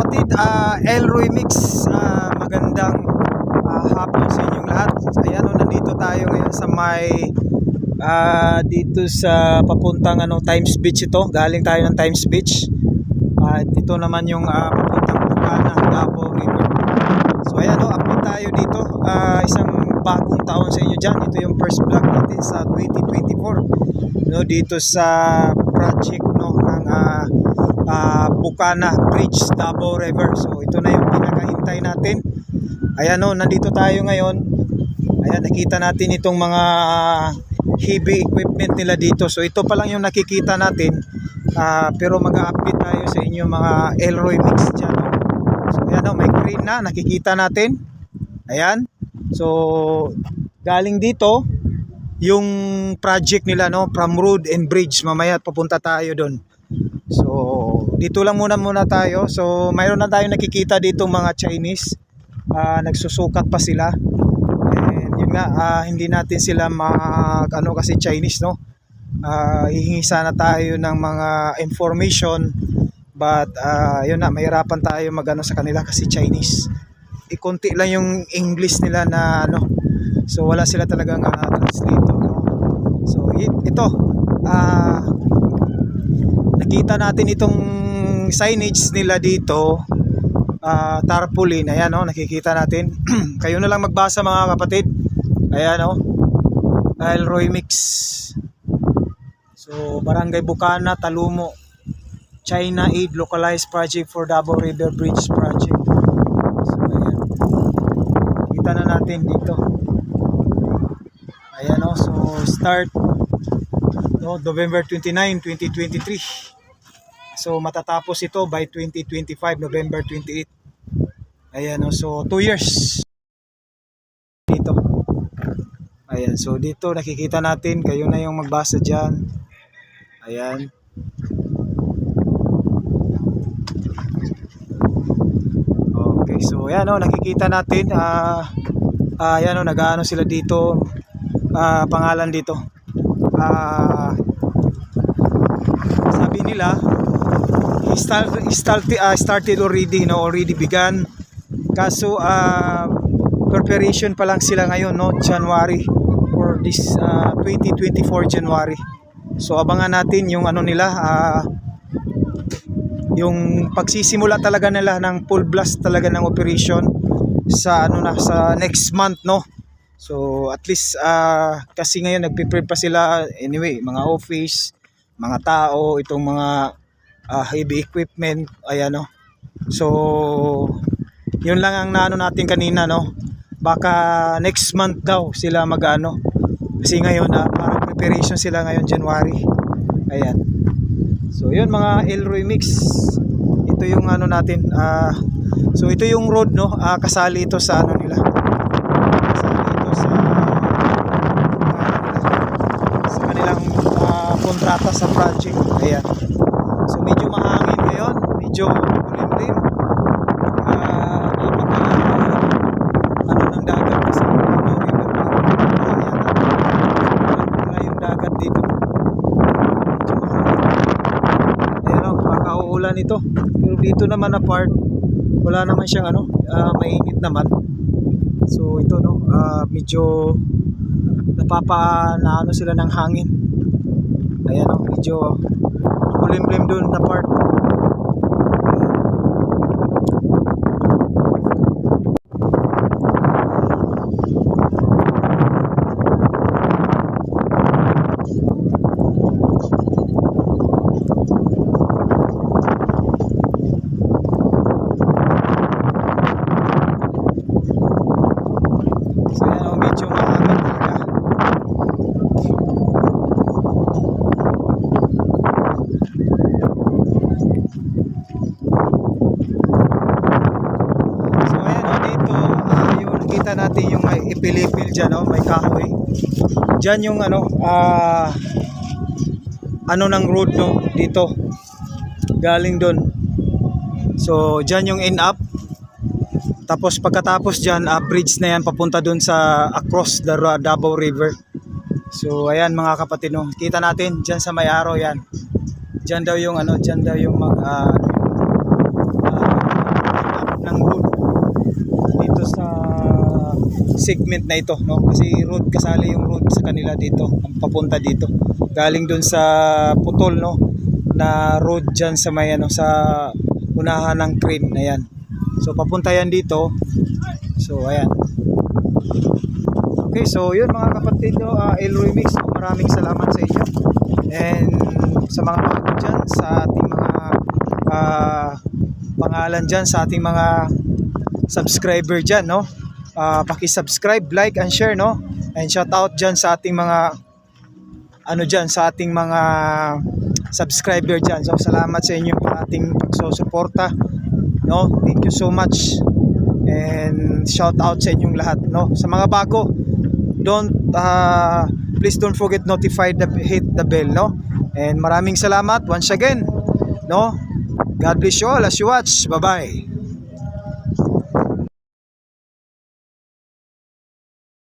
kapatid, Elroy Mix, magandang hapon sa inyong lahat. Ayan, nandito tayo ngayon sa may dito sa papuntang Times Beach. Ito, galing tayo ng Times Beach. Ito naman yung papuntang Bukana, Davao River. So ayan, update tayo dito. Isang bagong taon sa inyo dyan. Ito yung first vlog natin sa 2024 dito sa project ng Bukana Bridge, Davao River. So ito na yung pinakahintay natin. Ayan, nandito tayo ngayon. Ayan, nakita natin itong mga heavy equipment nila dito. So ito pa lang yung nakikita natin, pero mag-update tayo sa inyo mga Elroy Mix dyan. So ayan, may crane na nakikita natin. Ayan, so galing dito yung project nila, from road and bridge. Mamaya papunta tayo doon. So dito lang muna tayo. So mayroon na tayong nakikita dito mga Chinese, nagsusukat pa sila. And yun nga, hindi natin sila kasi Chinese, hihingi sana tayo ng mga information, but yun na, mahirapan tayo sa kanila kasi Chinese. Ikunti lang yung English nila na so wala sila talagang translator, So ito, nakita natin itong signage nila dito, tarpaulin. Ayan, nakikita natin. Kayo na lang magbasa mga kapatid. Ayan, Elroy Mix. So Barangay Bukana, Talumo, China Aid Localized Project for Davao River Bridge Project. So ayan, kita na natin dito. Ayan, so start November 29, 2023. So matatapos ito by 2025, November 28. Ayan, so 2 years dito. Ayan, so dito nakikita natin, kayo na yung magbasa dyan. Ayan. Okay, so ayan, nakikita natin, ayan, nag-aano sila dito, pangalan dito. Sabi nila, started already, already began. Kaso preparation pa lang sila ngayon, January, for this 2024 January. So abangan natin yung nila, yung pagsisimula talaga nila ng full blast talaga ng operation sa sa next month, So at least kasi ngayon nagpe-prep pa sila anyway, mga office, mga tao, itong mga heavy equipment. Ayan, so yun lang ang naano natin kanina, baka next month daw sila kasi ngayon parang preparation sila ngayon January. Ayan, so yun mga Elroy Mix. Ito yung natin, so ito yung road, kasali ito sa nila, kasali ito sa kanilang kontrata sa project. Ayan, so medyo mahangin ngayon, medyo kulimlim, ng dagat kasi yung dagat dito, medyo mahangin. Ayan, makauulan ito, pero dito naman na part wala naman siyang mainit naman. So ito, medyo napapa sila ng hangin. Ayan, medyo kulimlim doon na part. So ayan, medyo mahangin talaga. Natin yung may ipilipil dyan, may kahoy dyan, yung ng road, dito galing doon. So dyan yung end up, tapos pagkatapos dyan, bridge na yan papunta doon sa across the Davao River. So ayan mga kapatid, kita natin dyan sa may araw yan. Dyan daw yung dyan daw yung segment na ito, no? Kasi road, kasali yung road sa kanila dito, ang papunta dito. Galing doon sa putol, no? Na road dyan sa may ano, sa unahan ng crane, ayan. So papunta yan dito. So ayan. Okay, so yun mga kapatid, no, El Remix, maraming salamat sa inyo. And sa mga bago dyan, sa ating mga pangalan dyan, sa ating mga subscriber dyan, no, paki-subscribe, like and share, no, and shout out dyan sa ating mga ano dyan, sa ating mga subscriber dyan. So salamat sa inyo sa ating pagsusuporta, no, thank you so much, and shout out sa inyong lahat, no. Sa mga bago, please don't forget hit the bell, no, and maraming salamat once again, no. God bless you all as you watch. Bye bye.